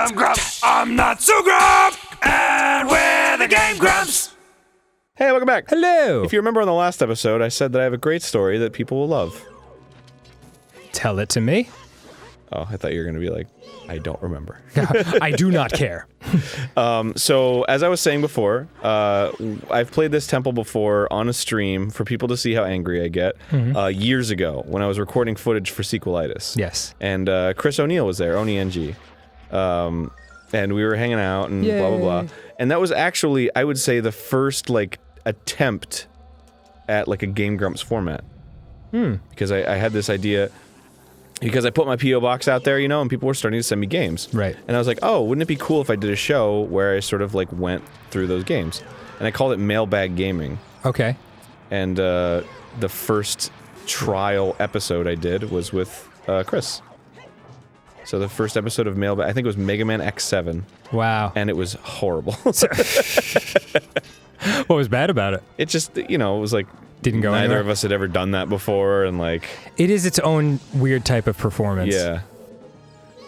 I'm Grumps. I'm not so Grump. And we're the Game Grumps. Hey, welcome back. Hello. If you remember on the last episode, I said that I have a great story that people will love. Tell it to me. Oh, I thought you were going to be like, I don't remember. I do not care. So, as I was saying before, I've played this temple before on a stream for people to see how angry I get years ago when I was recording footage for Sequelitis. Yes. And Chris O'Neill was there, Oni NG. And we were hanging out and blah, blah, blah. And that was actually, I would say, the first, like, attempt at, like, a Game Grumps format. Because I had this idea... Because I put my P.O. box out there, you know, and people were starting to send me games. Right. And I was like, oh, wouldn't it be cool if I did a show where I sort of, like, went through those games? And I called it Mailbag Gaming. Okay. And the first trial episode I did was with Chris. So the first episode of Mailbag, I think it was Mega Man X7. Wow. And it was horrible. What was bad about it? It just, you know, it was like... Didn't go Neither anywhere? of us had ever done that before, and like... It is its own weird type of performance. Yeah.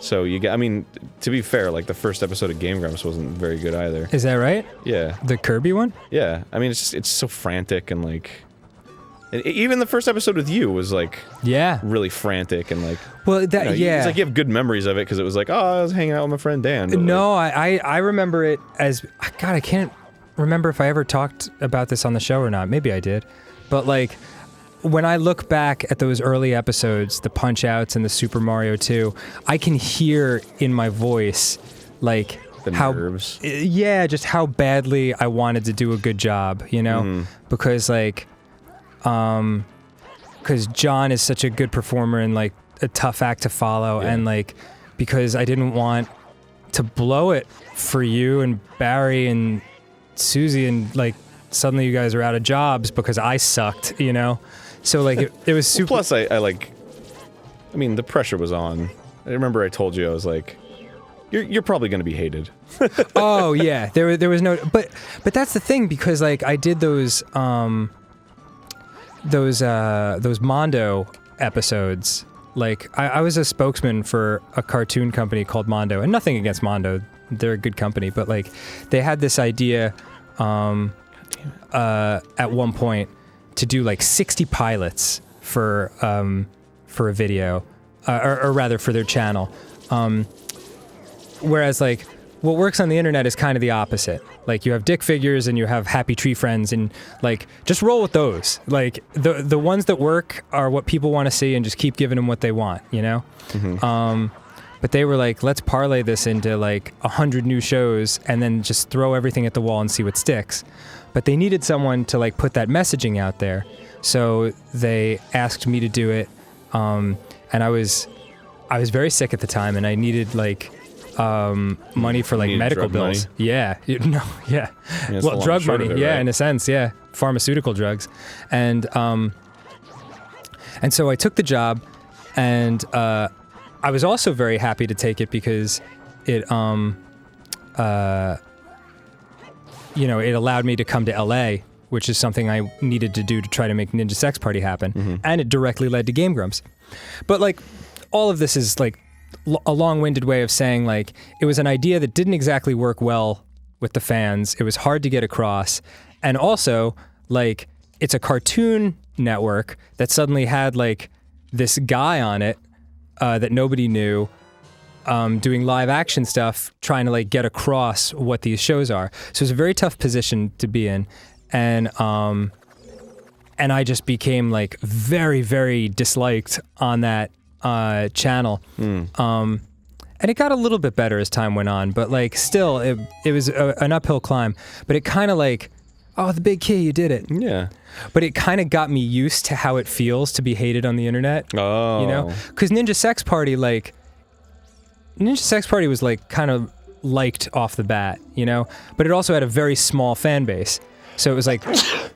So you get, I mean, to be fair, like the first episode of Game Grumps wasn't very good either. Is that right? Yeah. The Kirby one? Yeah. I mean, it's so frantic and like... Even the first episode with you was like... Yeah. Really frantic and like... Well, that, you know, it's like you have good memories of it because it was like, oh, I was hanging out with my friend Dan. But no, like, I remember it as... God, I can't remember if I ever talked about this on the show or not. Maybe I did. But like, when I look back at those early episodes, the Punch-Outs and the Super Mario 2, I can hear in my voice, like, the nerves. Yeah, just how badly I wanted to do a good job, you know? Because like, because John is such a good performer and like a tough act to follow, and like, because I didn't want to blow it for you and Barry and Susie and like, suddenly you guys are out of jobs because I sucked, you know? So, like, it was super... Plus, I mean, the pressure was on. I remember I told you, I was like, you're probably going to be hated. Oh, yeah. There was no... But that's the thing, because, like, I did those Mondo episodes. Like, I was a spokesman for a cartoon company called Mondo, and nothing against Mondo. They're a good company, but, like, they had this idea... at one point to do like 60 pilots for a video, or rather for their channel. Whereas like what works on the internet is kind of the opposite. Like you have dick figures and you have happy tree friends, and like just roll with those. Like the ones that work are what people want to see, and just keep giving them what they want, you know? But they were like, let's parlay this into like 100 new shows and then just throw everything at the wall and see what sticks. But they needed someone to like put that messaging out there. So they asked me to do it. And I was very sick at the time, and I needed like money for like medical bills. Money? Yeah. Yeah. Well, drug money. It, yeah, right? in a sense, yeah. Pharmaceutical drugs. And so I took the job, and I was also very happy to take it because it, you know, it allowed me to come to LA, which is something I needed to do to try to make Ninja Sex Party happen. And it directly led to Game Grumps. But like, all of this is like a long-winded way of saying like, it was an idea that didn't exactly work well with the fans. It was hard to get across. And also, like, it's a cartoon network that suddenly had like this guy on it that nobody knew, doing live action stuff, trying to like get across what these shows are. So it's a very tough position to be in, and I just became like very, very disliked on that channel. And it got a little bit better as time went on, but like still, it was an uphill climb. But it kind of like, oh, the big key, you did it. Yeah. But it kind of got me used to how it feels to be hated on the internet. Oh. You know? Because Ninja Sex Party was like kind of liked off the bat, you know? But it also had a very small fan base. So it was like,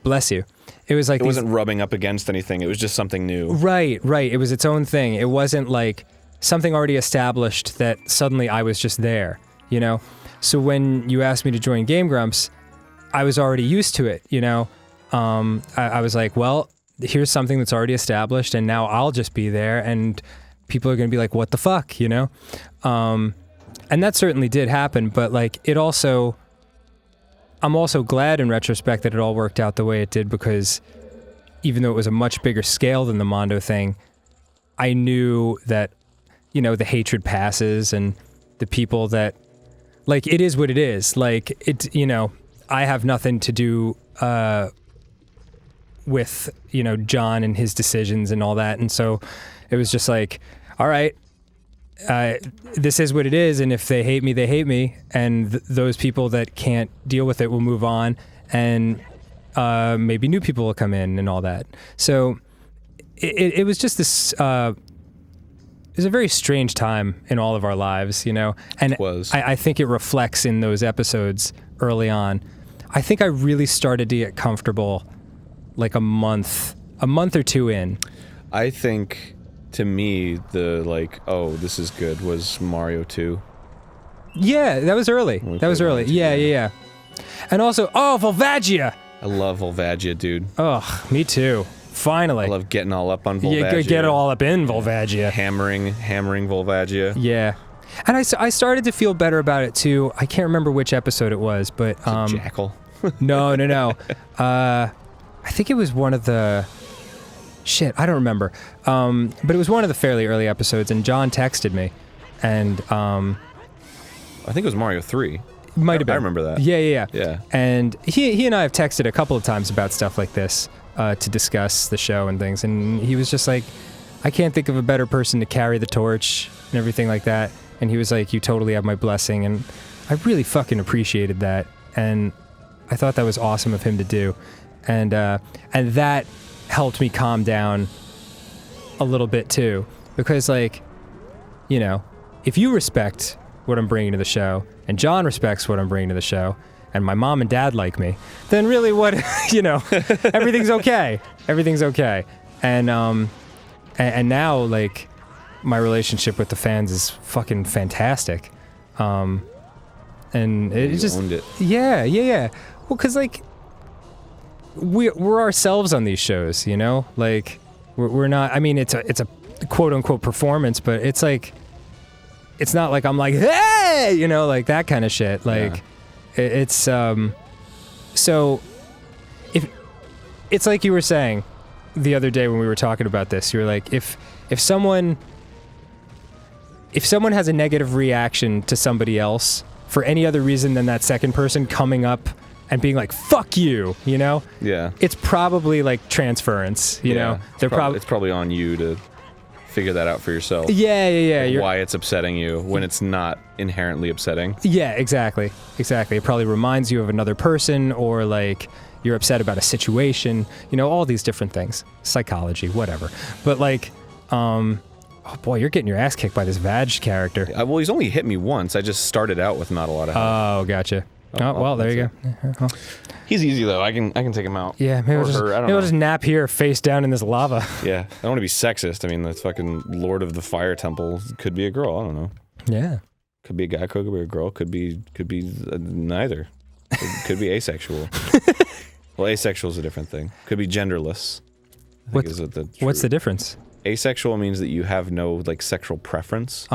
bless you. It was like it wasn't rubbing up against anything. It was just something new. Right. It was its own thing. It wasn't like something already established that suddenly I was just there, you know? So when you asked me to join Game Grumps, I was already used to it, you know? I was like, well, here's something that's already established, and now I'll just be there, and people are going to be like, what the fuck, you know? And that certainly did happen, but like I'm also glad in retrospect that it all worked out the way it did, because even though it was a much bigger scale than the Mondo thing, I knew that, the hatred passes, and the people that, like, it is what it is. Like, I have nothing to do with, John and his decisions and all that. And so it was just like, all right, this is what it is. And if they hate me, they hate me. And those people that can't deal with it will move on. And maybe new people will come in and all that. So it was just this... it was a very strange time in all of our lives, And It was. I think it reflects in those episodes early on. I think I really started to get comfortable like a month or two in. I think, to me, the this is good was Mario 2. Yeah, that was early. Yeah. And also, Volvagia! I love Volvagia, dude. Ugh, me too. Finally. I love getting all up on Volvagia. Yeah, get it all up in Volvagia. Hammering Volvagia. Yeah. And I started to feel better about it too. I can't remember which episode it was, but... Jackal. No. I think it was one of the... Shit, I don't remember. But it was one of the fairly early episodes, and John texted me, and... I think it was Mario 3. Might have been. I remember that. Yeah. And he and I have texted a couple of times about stuff like this to discuss the show and things, and he was just like, I can't think of a better person to carry the torch and everything like that. And he was like, you totally have my blessing, and I really fucking appreciated that, and I thought that was awesome of him to do, and that helped me calm down a little bit too, because if you respect what I'm bringing to the show, and John respects what I'm bringing to the show, and my mom and dad like me, then really what, everything's okay. Everything's okay. And now, like, my relationship with the fans is fucking fantastic. And it just... owned it. Yeah. Well, because, like, we're ourselves on these shows, Like, we're not... I mean, it's a quote-unquote performance, but it's like... It's not like I'm like, hey, like that kind of shit. Like, it's, so if it's like you were saying the other day when we were talking about this, you were like, if someone has a negative reaction to somebody else for any other reason than that second person coming up and being like, fuck you, Yeah. it's probably like transference, Yeah. They're it's probably on you to figure that out for yourself. Yeah. Why it's upsetting you when it's not inherently upsetting. Yeah, exactly. It probably reminds you of another person, or like you're upset about a situation, all these different things. Psychology, whatever. But like, oh boy, you're getting your ass kicked by this Vag character. Well, he's only hit me once. I just started out with not a lot of health. Oh, gotcha. Well, there you go. He's easy though. I can take him out. Yeah, maybe we'll just nap here, face down in this lava. Yeah, I don't want to be sexist. I mean, the fucking Lord of the Fire Temple could be a girl. I don't know. Yeah. Could be a guy. Could be a girl. Could be neither. Could be asexual. Well, asexual is a different thing. Could be genderless. What's the difference? Asexual means that you have no like sexual preference.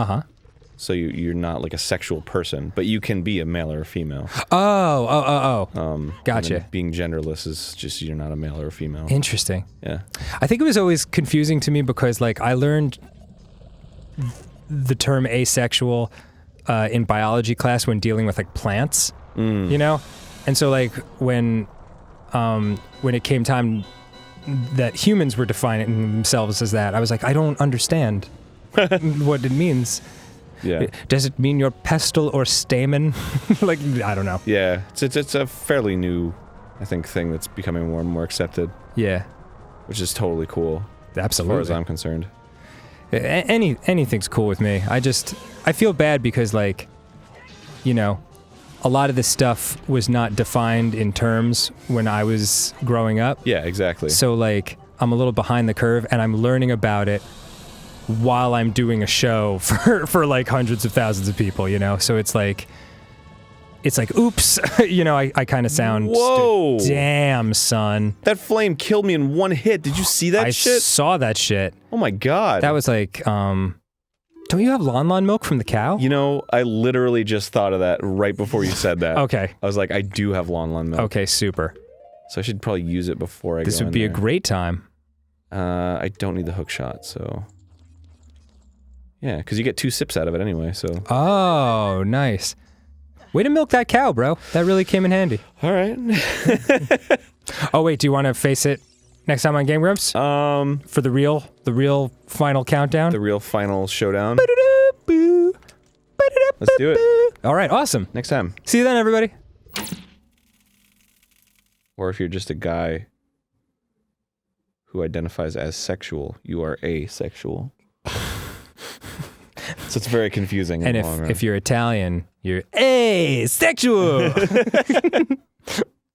So you're not like a sexual person, but you can be a male or a female. Oh. Gotcha. Being genderless is just you're not a male or a female. Interesting. Yeah. I think it was always confusing to me because like I learned the term asexual in biology class when dealing with like plants, and so like when it came time that humans were defining themselves as that, I was like, I don't understand what it means. Yeah. Does it mean you're pestle or stamen? Like, I don't know. Yeah. It's a fairly new, I think, thing that's becoming more and more accepted. Yeah. Which is totally cool. Absolutely. As far as I'm concerned. Anything's cool with me. I feel bad because, like, a lot of this stuff was not defined in terms when I was growing up. Yeah, exactly. So, like, I'm a little behind the curve, and I'm learning about it while I'm doing a show for like hundreds of thousands of people, So it's like, oops, I kind of sound... Whoa! Damn, son. That flame killed me in one hit. Did you see that shit? I saw that shit. Oh my god. That was like, Don't you have lawn milk from the cow? You know, I literally just thought of that right before you said that. Okay. I was like, I do have lawn milk. Okay, super. So I should probably use it before I This go would be in a there. great time. I don't need the hook shot, so... Yeah, because you get 2 sips out of it anyway, so... Oh, nice. Way to milk that cow, bro. That really came in handy. All right. Oh, wait, do you want to face it next time on Game Grumps? For the real final countdown? The real final showdown. Let's do it. All right, awesome. Next time. See you then, everybody. Or if you're just a guy who identifies as sexual, you are asexual. So it's very confusing. And if you're Italian, you're asexual.